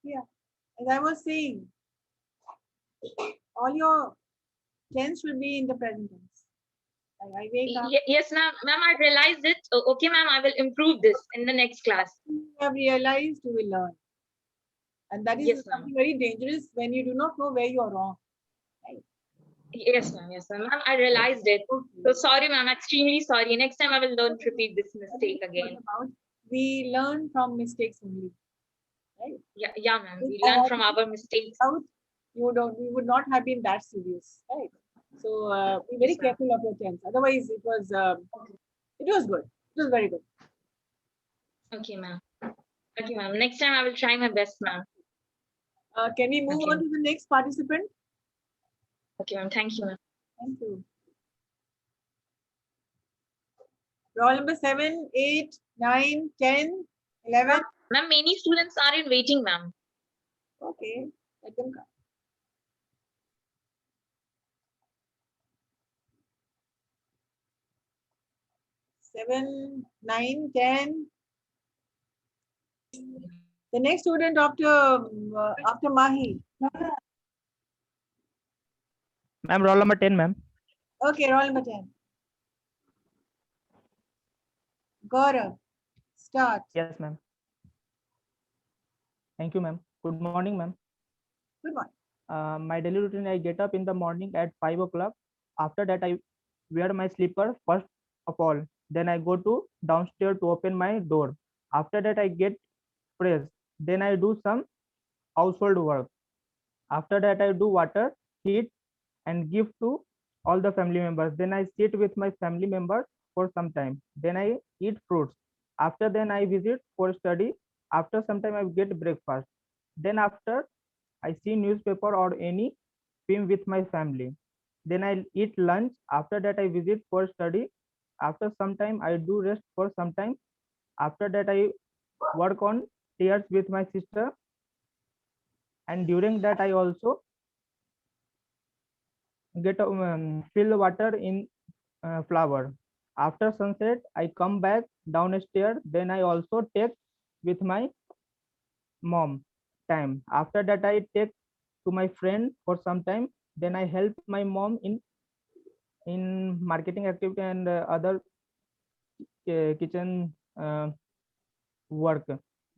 Yeah. As I was saying, all your tense should be in the present tense. Like I wake up. Yes, ma'am. Ma'am, I realized it. Okay, ma'am, I will improve this in the next class. You have realized, you will learn. And that is Yes, something ma'am. very dangerous when you do not know where you are wrong. Right? Yes, ma'am. Yes, ma'am. Ma'am, I realized it. Okay. So sorry, ma'am. Extremely sorry. Next time I will don't repeat this mistake again. We learn from mistakes only. Right? Yeah, ma'am. We learn from our mistakes. We would not have been that serious, right? So be very Yes, ma'am. careful of your tense. Otherwise, it was good. It was very good. Okay, ma'am. Okay, ma'am. Next time I will try my best, ma'am. Can we move on to the next participant? Okay, ma'am. Thank you, ma'am. Thank you. Roll number 7, 8, 9, 10, 11. Ma'am, many students are in waiting, ma'am. Okay, let them come. 7, 9, 10. The next student after Mahi. Ma'am, roll number 10, ma'am. Okay, roll number 10. Gaurav, start. Yes, ma'am. Thank you, ma'am. Good morning, ma'am. Good morning. My daily routine, I get up in the morning at 5 o'clock. After that, I wear my slipper first of all. Then I go to downstairs to open my door. After that, I get fresh. Then I do some household work. After that, I do water, heat, and give to all the family members. Then I sit with my family members for some time. Then I eat fruits. After then I visit for study. After some time I get breakfast. Then after I see newspaper or any film with my family. Then I eat lunch. After that I visit for study. After some time I do rest for some time. After that I work on tears with my sister. And during that I also get fill water in flower. After sunset, I come back downstairs. Then I also take with my mom time. After that, I take to my friend for some time. Then I help my mom in marketing activity and other kitchen work.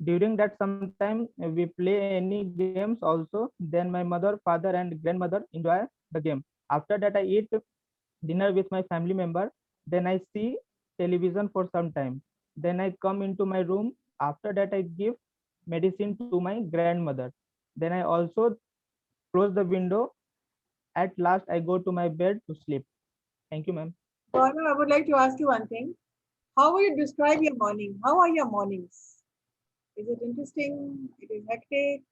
During that sometime we play any games also. Then my mother, father, and grandmother enjoy the game. After that, I eat dinner with my family member. Then I see television for some time. Then I come into my room. After that, I give medicine to my grandmother. Then I also close the window. At last, I go to my bed to sleep. Thank you, ma'am. Gaurav, I would like to ask you one thing. How would you describe your morning? How are your mornings? Is it interesting? It is hectic?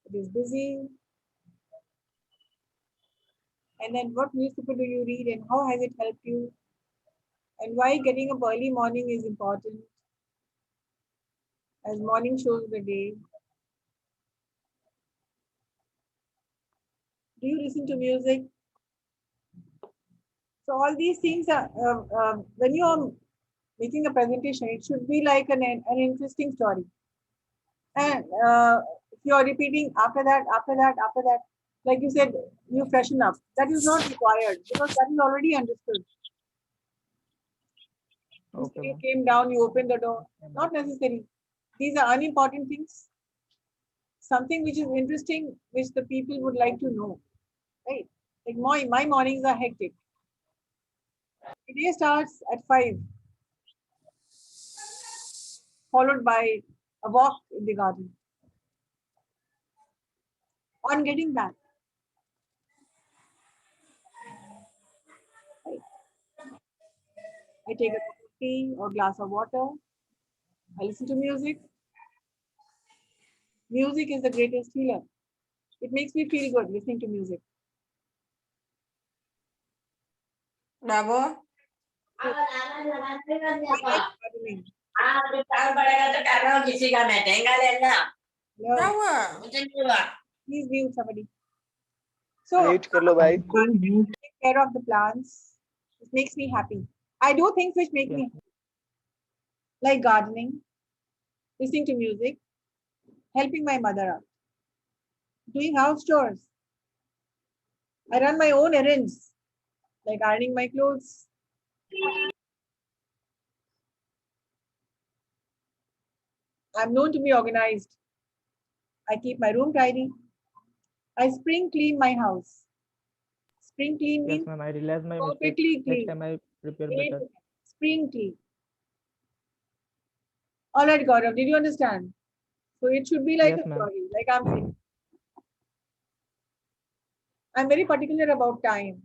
It is busy? And then what newspaper do you read and how has it helped you? And why getting up early morning is important? As morning shows the day. Do you listen to music? So all these things are, when you are making a presentation, it should be like an interesting story. And if you are repeating after that, like you said, you freshen up. That is not required because that is already understood. Okay, You ma'am. came down, you opened the door. Not necessary. These are unimportant things. Something which is interesting, which the people would like to know. Right? Like my mornings are hectic. The day starts at 5, followed by a walk in the garden. On getting back, right, I take a cup of tea or glass of water. I listen to music. Music is the greatest healer. It makes me feel good listening to music. Bravo. I like gardening. No, please mute somebody. So Mute कर लो भाई. take care of the plants. It makes me happy. I do things which make me happy, like gardening, listening to music, helping my mother out, doing house chores. I run my own errands, like ironing my clothes. I'm known to be organized. I keep my room tidy. I spring clean my house. Spring clean Yes, means ma'am. I realize my mistake. perfectly Next clean. time I prepare A better. to Z. Spring clean. All right, Gaurav, did you understand? So it should be like Yes, a ma'am. story, like I'm saying. I'm very particular about time.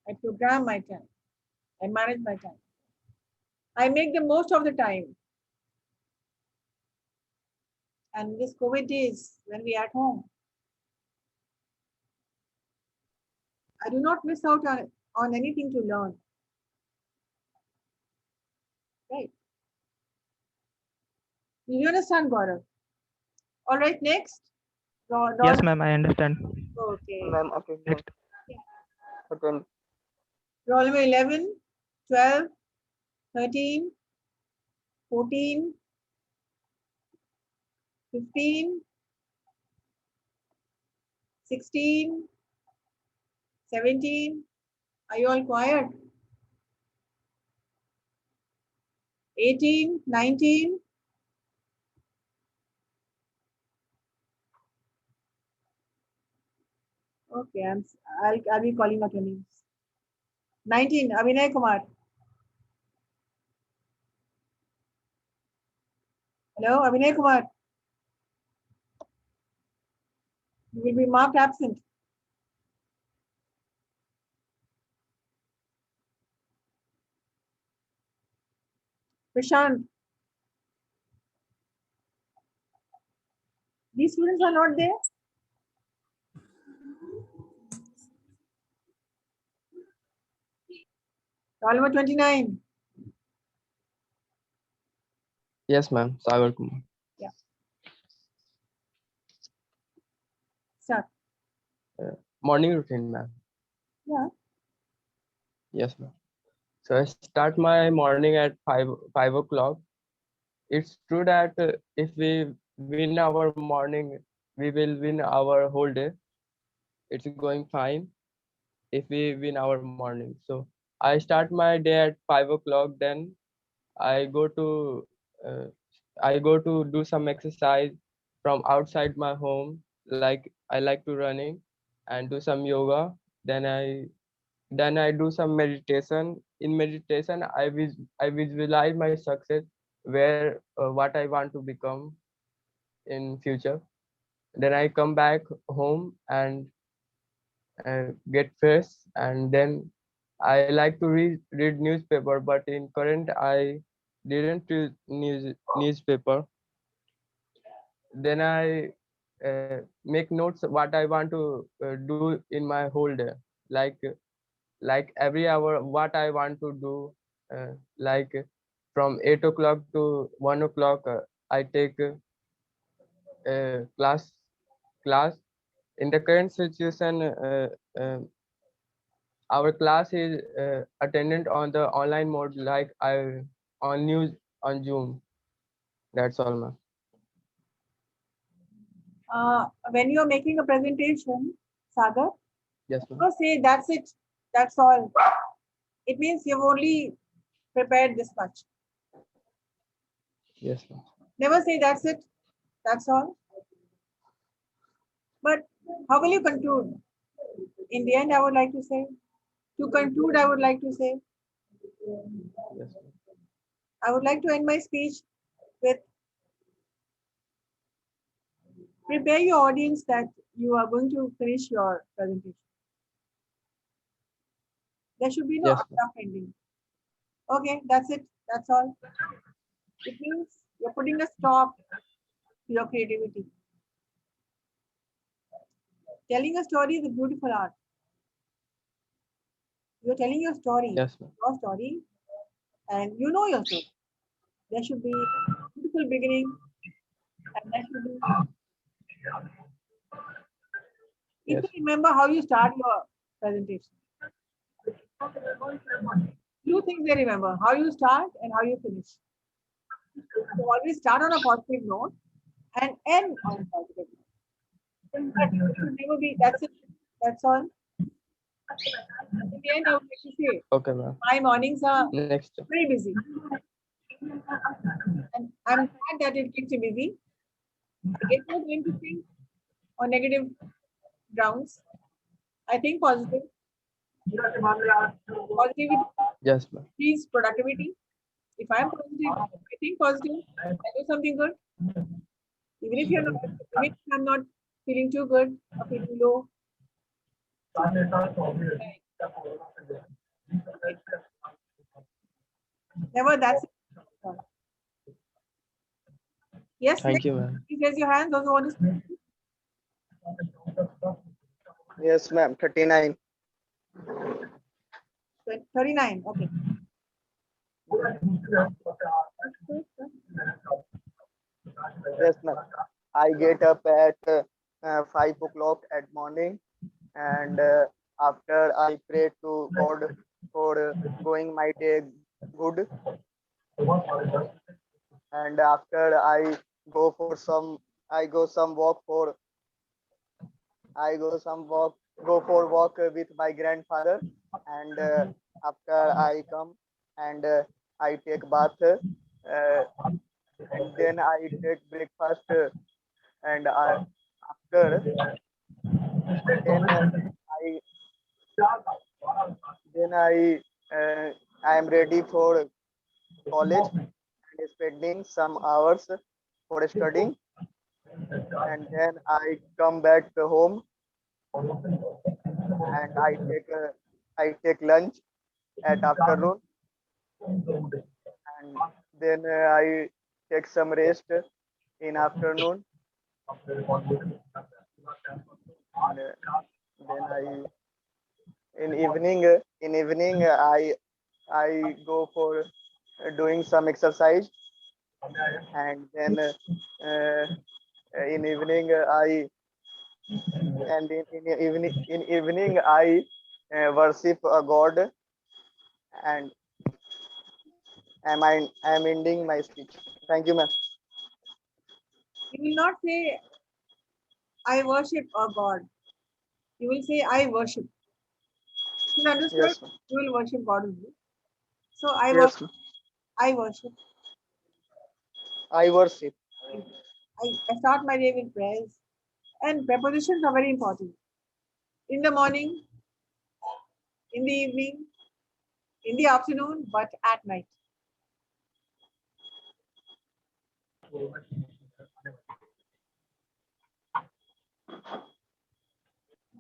I program my time. I manage my time. I make the most of the time. And this COVID days, when we are at home, I do not miss out on anything to learn. Right? Do you understand, Gaurav? All right, next. Yes, ma'am. I understand. Okay. Ma'am, okay. Next. Okay. Roll number 11, 12, 13, 14, 15, 16, 17. Are you all quiet? 18, 19. Okay, I'll be calling out your names. 19, Abhinay Kumar. Hello, Abhinay Kumar. You will be marked absent. Prashant. These students are not there. Roll number 29. Yes, ma'am. Sagar Kumar. Start. Morning routine, ma'am. Yeah. Yes, ma'am. So I start my morning at 5 o'clock. It's true that if we win our morning, we will win our whole day. It's going fine if we win our morning. So I start my day at 5 o'clock. Then I go to uh, do some exercise from outside my home. Like I like to running and do some yoga. Then I do some meditation. In meditation, I visualize my success, where what I want to become in future. Then I come back home and get fresh, and then I like to read newspaper. But in current, I didn't read newspaper. Then I make notes what I want to do in my whole day, like every hour what I want to do, like from 8 o'clock to 1 o'clock. I take class. In the current situation, our class is attendant on the online mode, like I on news on Zoom. That's all, ma'am. When you are making a presentation, Sagar, Yes, ma'am. don't say that's it, that's all. It means you've only prepared this much. Yes, ma'am. Never say that's it, that's all. But how will you conclude? In the end, I would like to say, to conclude, I would like to say, Yes, ma'am. I would like to end my speech with prepare your audience that you are going to finish your presentation. There should be no Yes, ma'am. rough ending. Okay, that's it. That's all. It means you're putting a stop to your creativity. Telling a story is a beautiful art. You're telling your story, Yes, ma'am. your story, and you know your story. There should be a beautiful beginning, and there should be. People Yes. remember how you start your presentation. You things they remember: how you start and how you finish. So always start on a positive note and end on a positive note. But it should never be. That's it. That's all. In the end, I would like to say Okay, ma'am. my mornings are Next. very busy, and I'm glad that it keeps me busy. I get no time to think on negative grounds. I think positive. Positivity Yes, ma'am. is productivity. If I'm positive, I think positive, I do something good. Even if I'm not feeling too good or feeling low. Never that's it. Yes, Thank next, you, ma'am. please raise your hands. Those who want to speak. Yes, ma'am. 39. 39. Okay. Yes, ma'am. I get up at 5 o'clock at morning, and after I pray to God for going my day good, and after go for some, I go some walk for, I go some walk, go for walk with my grandfather, and after I come and I take bath, and then I take breakfast, and after then I then I am ready for college and spending some hours for studying, and then I come back to home and I take lunch at afternoon, and then I take some rest in afternoon, and then in evening I go for doing some exercise, and then in evening in evening I worship a god, and am ending my speech. Thank you, ma'am. You will not say, I worship a God. You will say, I worship. You understood? Yes, ma'am. You will worship God only. So I Yes, worship. ma'am. I worship. I worship. I start my day with prayers. And prepositions are very important. In the morning, in the evening, in the afternoon, but at night.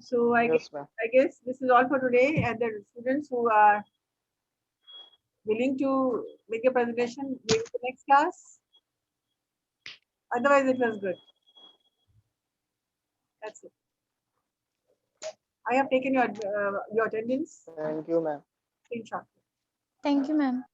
So Yes, ma'am. I guess this is all for today. And the students who are willing to make a presentation, maybe the next class. Otherwise, it was good. That's it. I have taken your attendance. Thank you, ma'am. Screenshot. Thank you, ma'am.